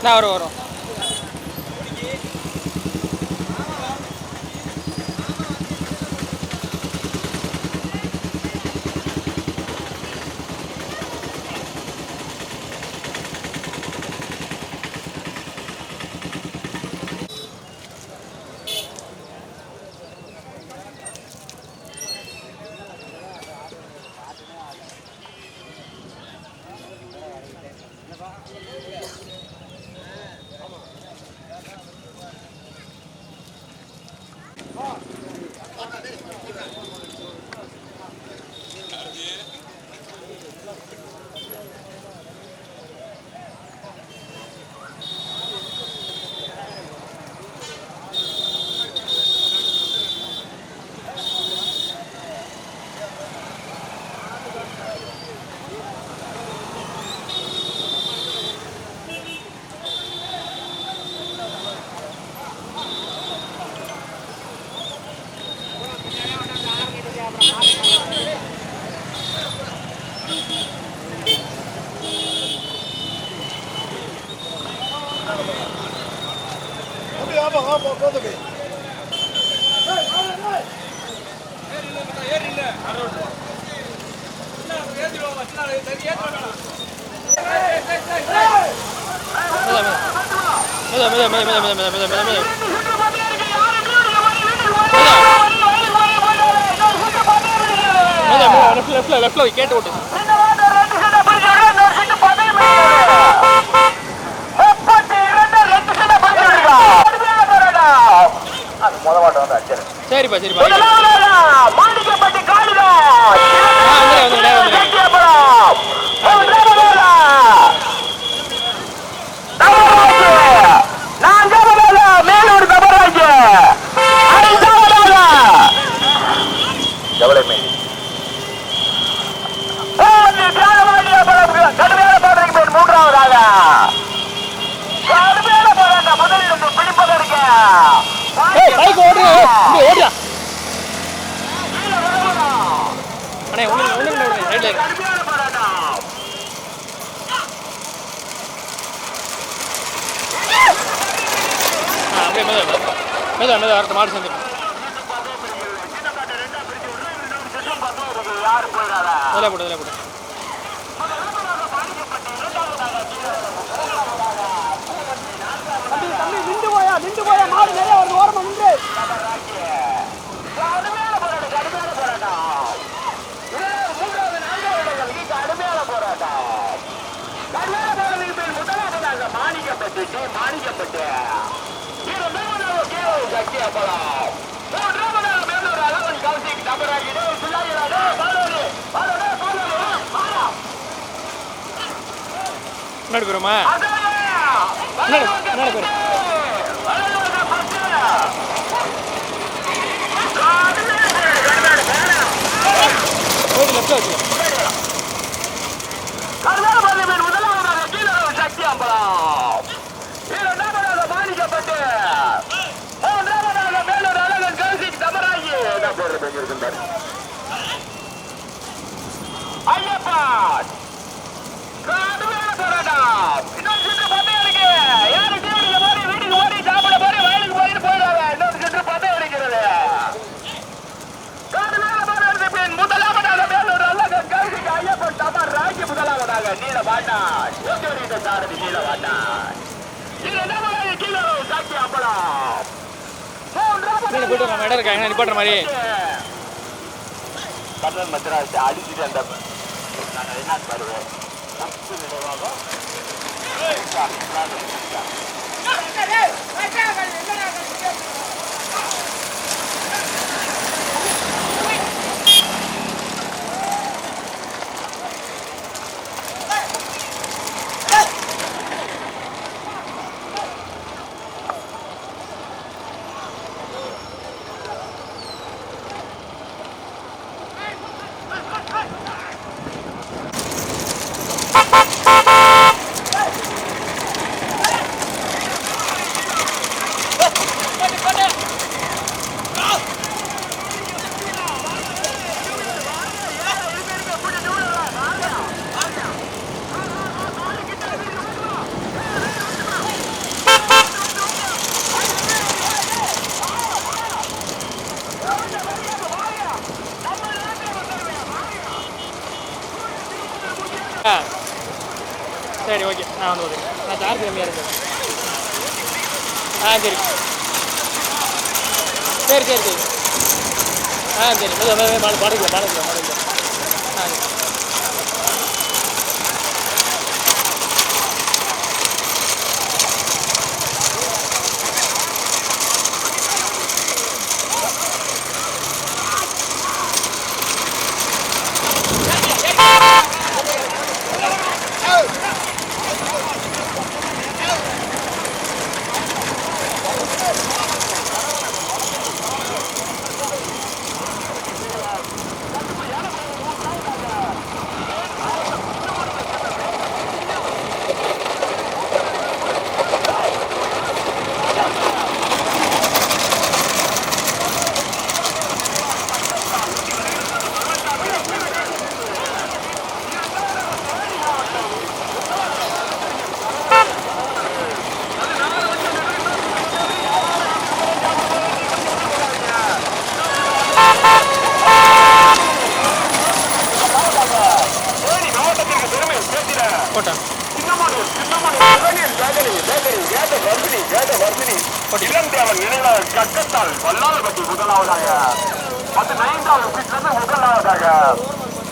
லேசாக வரும். லெஃப்ட்ல கேட்டு ஓட்டு. சரிப்பா சரிப்பா. அடுத்த மாடு சேர்ந்து போட்டு நின்று போயா மாடு நிறைய ஒரு ஓரமா நின்று மாணிக்கப்பட்டு நடுக்குறோமா நடுக்குறோம். சக்தி அம்பலம் மாணிக்கப்பட்டு மேலூர் அழகன் கௌசிக் தமராகி ஐயப்பா போராட்டம். இன்னொரு சுற்று பந்தயம் இருக்கு. யாரு டிவிடிக்க போய் வீட்டுக்கு ஓடி சாப்பிட போய் வயலுக்கு போயிட்டு போயிடாங்க. இன்னொரு சுற்று பந்தயம் இருக்கிறது. முதலாவதாக மேலூர் அழகன் கௌசிக் ஐயப்பன் தமராகி முதலாவதாக நீல வாட்டான் சாரதி நீல வாட்டான். இது என்ன கீழே சக்தி அம்பலம் நிப்பாட்டுற மாதிரி கண்ணன் மத்திராசி அடிச்சுட்டு அந்த என்ன வருவேன் நினைவாக சரி ஓகே நான் வந்து ஓகே நான் சார்ஜ் கம்மியாக இருக்கேன் சரி சரி சரி சரி சரி பாடுக்கலாம் கட்டத்தால் வல்லாளபட்டி முதலாவதாக 15வது சீட்ல முதலாவதாக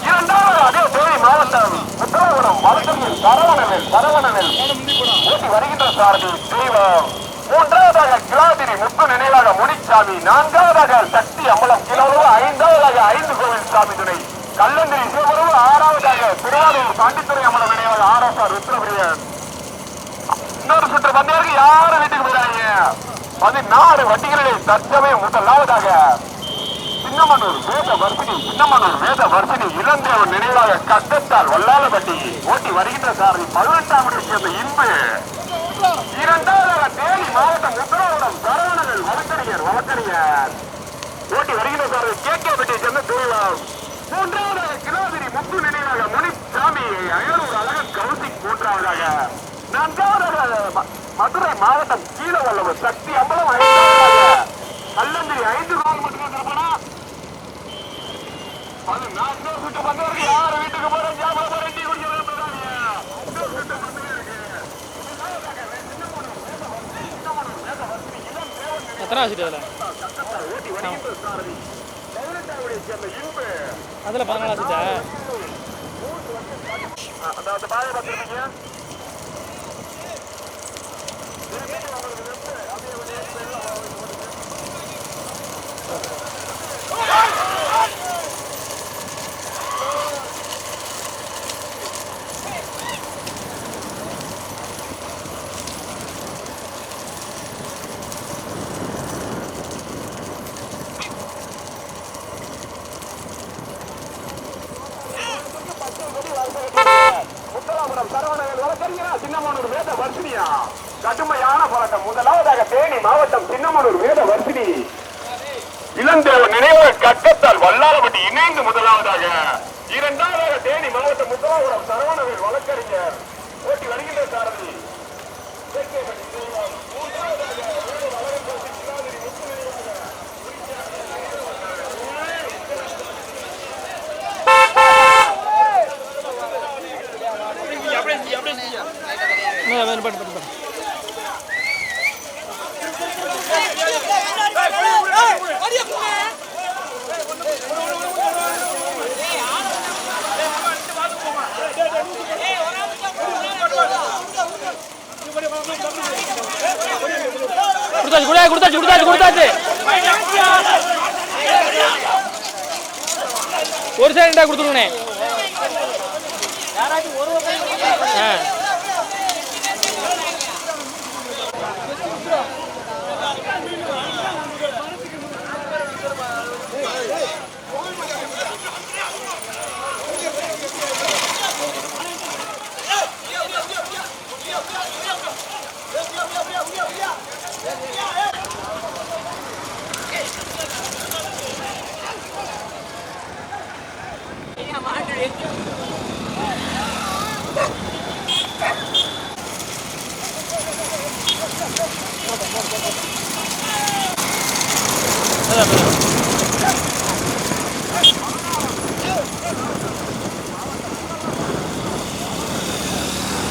இரண்டாவது அதே தேனி மாவட்டம் முத்தலாபுரம் வழக்கத்தில் சரவணனில் ஊட்டி வருகின்ற சாரதி தெய்வம் மூன்றாவதாக கிளாதிரி முத்து நினைவாக முனிச்சாமி நான்காவதாக சக்தி அம்பலம் கிலோவு ஐந்தாவதாக 5 கோவில் சாமி துணை கல்லந்திரி சிவபுரம் ஆறாவதாக திருவாரூர் பாண்டித்துறை அம்பலம் நினைவாக ஆர்எஸ்ஆர் ருத்ரபிரியன் இன்னொரு சுற்று பந்தயருக்கு யாரும் வீட்டுக்கு போயிடாங்க 14 வண்டிகளிலே தற்சமயம் முதலாவதாக சின்னமனூர் வேத வர்சினி இளந்தேவன் நினைவாக கட்டத்தால் வல்லாளபட்டி ஓட்டி வருகின்ற சாரதி 18ஆம் இடம் சேர்ந்த இன்பு இரண்டாவதாக தேனி மாவட்டம் உத்தரவாடம் சரவணனில் வழக்கறிஞர் ஓட்டி வருகின்ற சாரதி கேகேபட்டியை சேர்ந்த திருவிழாம் மூன்றாவதாக கிலாதிரி முத்து நினைவாக முனிசாமி அயலூர் அழகன் கௌசிக் மூன்றாவதாக நான்காவதாக மதுரை மாவட்டம் கீழவல்லவு சக்தி அம்பலம் கல்லந்திரி 5 கோல் மட்டும் இருப்பனா அது நான் சுட்டு பந்தவருக்கு யார் வீட்டுக்கு போறேன் டீ குடிக்க எத்தனை வச்சுட்டு அதில் 14 வச்சுட்டா அந்த பாய பார்த்துருக்கீங்க சின்னமனூர் வேத வர்சினியா கடுமையான போராட்டம் முதலாவதாக தேனி மாவட்டம் சின்னமனூர் வேத வர்சினி இளந்தேவன் நினைவு கட்டத்தால் வல்லாளபட்டி இணைந்து முதலாவதாக இரண்டாவதாக தேனி மாவட்டம் முத்தலாபுரம் சரவணவேல் வழக்கறிஞர் ஓட்டி வருகின்ற சாரதி கொடுத்தாச்சு ஒரு சைடா கொடுத்துருவனே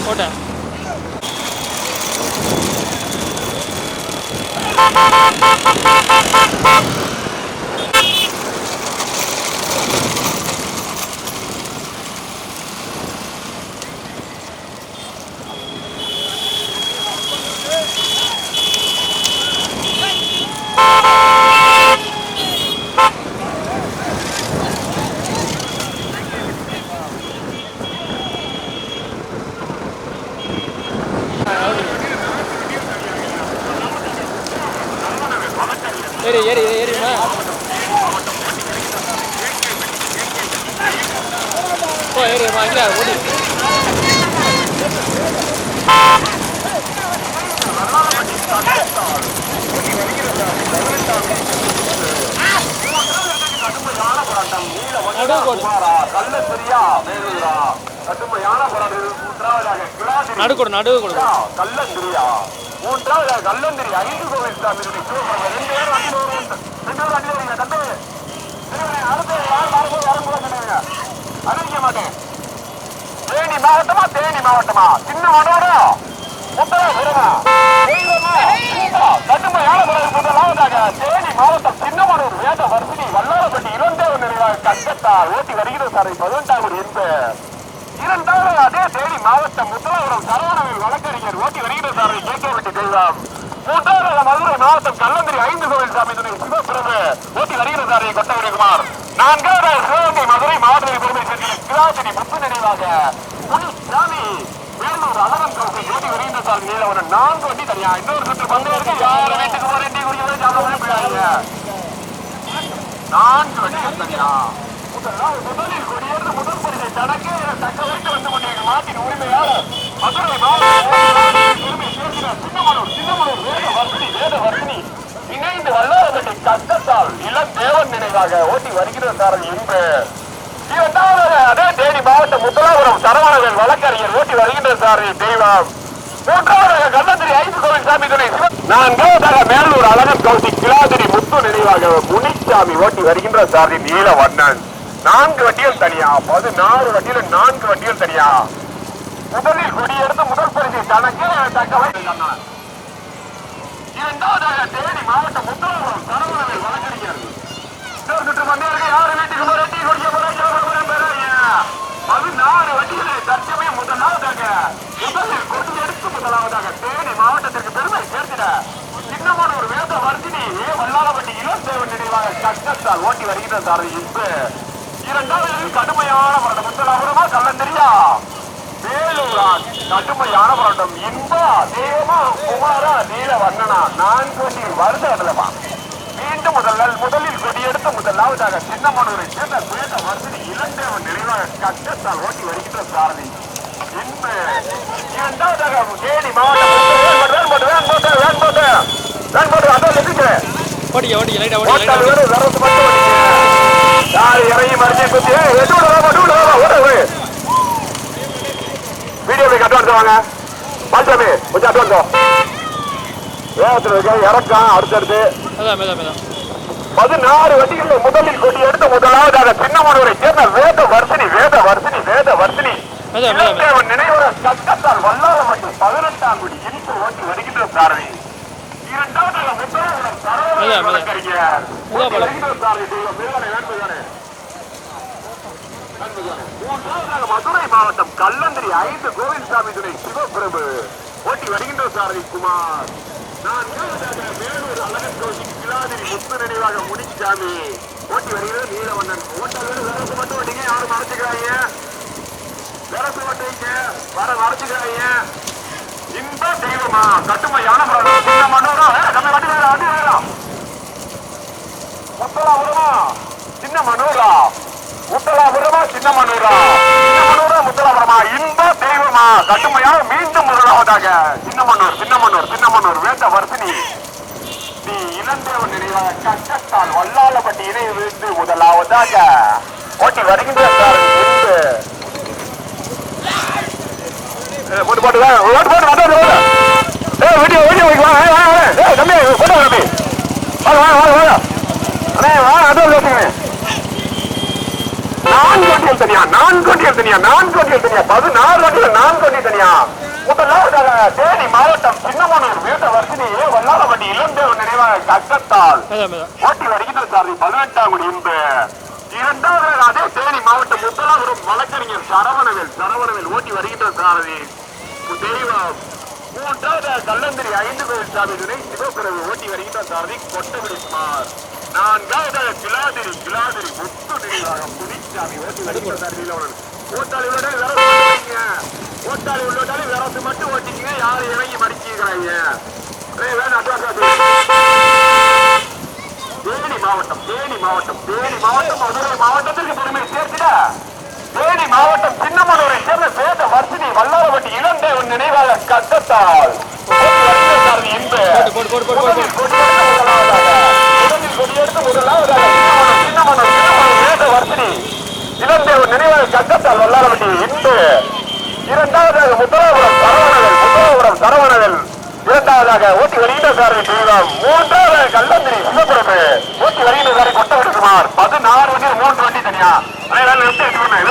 போட்டேன். ஏறி ஏறி ஏறிமா ஓ ஏறிமா இங்கே ஓடி நடுக்கொடு நடுவு கொடு கல்லந்திரியா மூன்றாவது கல்லந்திரி 5 கோவில் சாமி 2 பேர் வண்டி தம்பி அடுத்து அறிவிக்க மாட்டேன். தேனி மாவட்டமா சின்ன மனோரா கடுமையான முதலாவதாக தேனி மாவட்டம் சின்னமனூர் வேத வர்த்தினி வல்லாரப்பட்டி இளந்தேவன் நினைவாக கட்டத்தால் ஓட்டி வருகிறது சார் 18 என்பது. இரண்டாவது அதே தேனி மாவட்டம் முத்தலாபுரம் சரவணவில் வழக்கறிஞர் ஓட்டி வருகிறது சார் கேட்கப்பட்டு செல்வம். மூன்றாவது மதுரை மாவட்டம் கல்லந்திரி 5 கோவில் சாமி துணை சிவபிரபு ஓட்டி வருகிறது சார் கொட்டவரிக்குமார். நான்காவது சிவகங்கை மதுரை மாவட்டத்தில் பெருமை சேர்ந்த கிராசினி முத்து நினைவாக முனிசாமி வேலூர் அழகன் கோப்பை ஓட்டி வருகின்ற சார் நீலவனன் 4 வண்டி தனியா. இன்னொரு சுற்று பந்தயருக்கு யாரும் வீட்டுக்கு போற வண்டி குடிக்கிறது ஜாதகம் போயிடாங்க. 4 வண்டிகள் தனியா. முதலில் கொடியேற்று முதல் பரிசை தனக்கே தக்க வைத்து வந்து கொண்டிருக்கும் நாட்டின் உரிமையாளர் மதுரை மாவட்டம் சின்னமனூர் வேத வர்த்தினி இணைந்து வல்லாரப்பட்டி கட்டத்தால் இளம் தேவன் நினைவாக ஓட்டி வருகிற சாரல் இன்று. இரண்டாவது அதே தேனி மாவட்டம் முத்தலாபுரம் சரவணவில் வழக்கறிஞர் ஓட்டி வருகின்ற சாரல் தெய்வம். மூன்றாவதாக கல்லந்திரி 5 கோவில் சாமி துணை சிவன். நான்காவதாக மேலூர் அழகன் கௌசி கிளாதிரி முத்து நினைவாக முனிசாமி ஓட்டி வருகின்ற சாரல் நீலவண்ணன். 4 வண்டிகள் தனியா. 14 வண்டியில் 4 வண்டிகள் தனியா. முதலில் கொடியெடுத்து முதல் பரிசை தனக்கே தக்க வைத்தார். இரண்டாவதாக தேனி மாவட்டம் முத்தலாபுரம் சரவணவில் வழக்கறிஞர் சுற்று பந்தயருக்கு யாரும் வீட்டுக்கு போற டீ குடிக்க போற 14 வண்டிகளை தற்சமயம் முதலாவதாக முதலில் கொடியெடுத்து முதலாவதாக தேனி மாவட்டத்திற்கு பெருமை சேர்த்திட சின்னமனூர் வேத வர்த்தினி வல்லாரப்பட்டி இளந்தேவன் நினைவாக கட்டத்தால் ஓட்டி வருகின்ற சார் இன்று. இரண்டாவது கடுமையான போராட்டம் முத்தலாபுரமா கல்லந்திரியா வேலூரா கடுமையான போராட்டம் இன்பா தேவமா குமாரா நீலவண்ணனா 4 வண்டியில் வருடமா. மீண்டும் முதலில் கொடியெடுத்து முதலாவதாக சின்னமனூரை சேர்ந்த வேத வர்த்தினி இளந்தேவன் நினைவாக கட்டத்தால் ஓட்டி வருகின்ற சாரதி இன்று. இரண்டாவதாக தேனி மாவட்டம் வீடியோ அட்வான்ஸ் வாங்க பால்சாமி கொஞ்சம் அட்வான்ஸ் இறக்கம் அடுத்தடுத்து 16 வண்டிகளில் முதலில் கொடி எடுத்து முதலாவதாக சின்னமனூரை சேர்ந்த வேத வர்த்தினி நினைவுற சட்டத்தால் வல்லாரப்பட்டி 18ஆம் குடி இனிப்பு ஓட்டி வருகின்ற சாரதி. இரண்டாவதாக முத்தலாபுரம் சரவணவில் வழக்கறிஞர் மூன்றாவதாக மதுரை மாவட்டம் கல்லந்திரி 5 கோவில் சாமி துணை சிவபிரபு ஓட்டி வருகின்ற சாரதி குமார். நான்காவதாக மேலூர் அழகன் கோசி கிளாதிரி முத்து நினைவாக முனிசாமி ஓட்டி வருகிறது நீலவண்ணன். ஓட்டாளர் வரசு மட்டும் வண்டிங்க யாரும் மறைச்சுக்கிறாங்க வரசு மட்டும் வர மறைச்சுக்கிறாங்க. இன்ப தெய்வமா கட்டுமையான மனோரா நம்ம வண்டி வேறாம் முத்தலாபுரமா சின்னமனூரா முத்தலாபுரமா இன்ப தெய்வமா கட்டுமையாக மீண்டும் முதலாவதாக சின்னமனூர் வேத வர்த்தினி நீ இளந்தேவன் நினைவாக கட்டத்தால் வல்லாரப்பட்டி இணைந்து முதலாவதாக ஓட்டி வருகின்ற 4 வண்டிகள் தனியா 4 வண்டிகள் தனியா 4 வண்டிகள் தனியா 14 வண்டிகள் 4 வண்டி தனியா முதலாவதாக தேனி மாவட்டம் சின்னமனூர் வீட்ட வர்ஷினி வல்லாரவண்டி இளந்தேவன் நினைவாக கக்கத்தால் ஓட்டி வருகின்ற சாரதி 18ஆம் குடி இன்பு. இரண்டாவதாக அதே தேனி மாவட்டம் முத்தலாபுரம் வழக்கறிஞர் சரவணவேல் ஓட்டி வருகின்ற சாரதி தெய்வம். மூன்றாவது கல்லந்திரி 5 கோயில் சாமி துணை சிவப்பிரவு ஓட்டி வருகின்ற சாரதி கொட்டகுடி குமார். நான்காவதாக கிளாதிரி முத்து நினைவாக புனிச்சாமி ஓட்டி வருகின்ற சாரதியில் ஓட்டாளி உள்ளோட்டாளி விரசு மட்டும் ஓட்டிக்கங்க. யாரும் இறங்கி மடிக்கிறாங்க. தேனி மாவட்டம் மதுரை மாவட்டத்திற்கு பெருமை சேர்த்திட தேனி மாவட்டம் சின்னமனூரை சேர்ந்த சேத வர்ஷினி வல்லாரவண்டி இளந்தேவன் நினைவாக கட்டத்தால் கொடியெடுத்து முதலாவதாக சின்னமனூர் சேத வர்ஷினி இளந்தேவன் நினைவாக கட்டத்தால் வல்லாரவண்டி இன்பு. இரண்டாவதாக முத்தலாபுரம் சரவணவேல் இரண்டாவதாக ஓட்டி வருகின்ற சாரதி தெய்வம். மூன்றாவதாக கல்லந்திரி சிவபிரபு ஓட்டி வருகின்ற சாரதி கொட்டகுடி குமார். 16 வண்டி 3 வண்டி தனியா. லெப்ட் வச்சு போடுங்க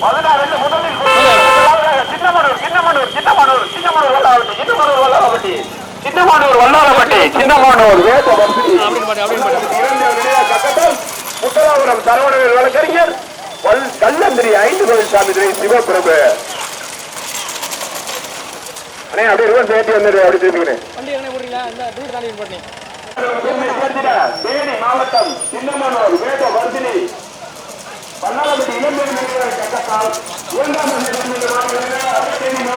16 முதலில் சின்னமனூர் முத்தலாபுரம் சரவணவேல் வழக்கறிஞர் கல்லந்திரி 5 கோயில் சாமி துணை சிவபிரபு. அப்படியே ரிவர்ஸ் ஏற்றி வந்துடு. அப்படி திரும்பிக்கிறேன். தேனி மாவட்டம் சின்னமனூர் வேத வர்ஷினி வல்லாரவண்டி இளந்தேவன் கட்டத்தால்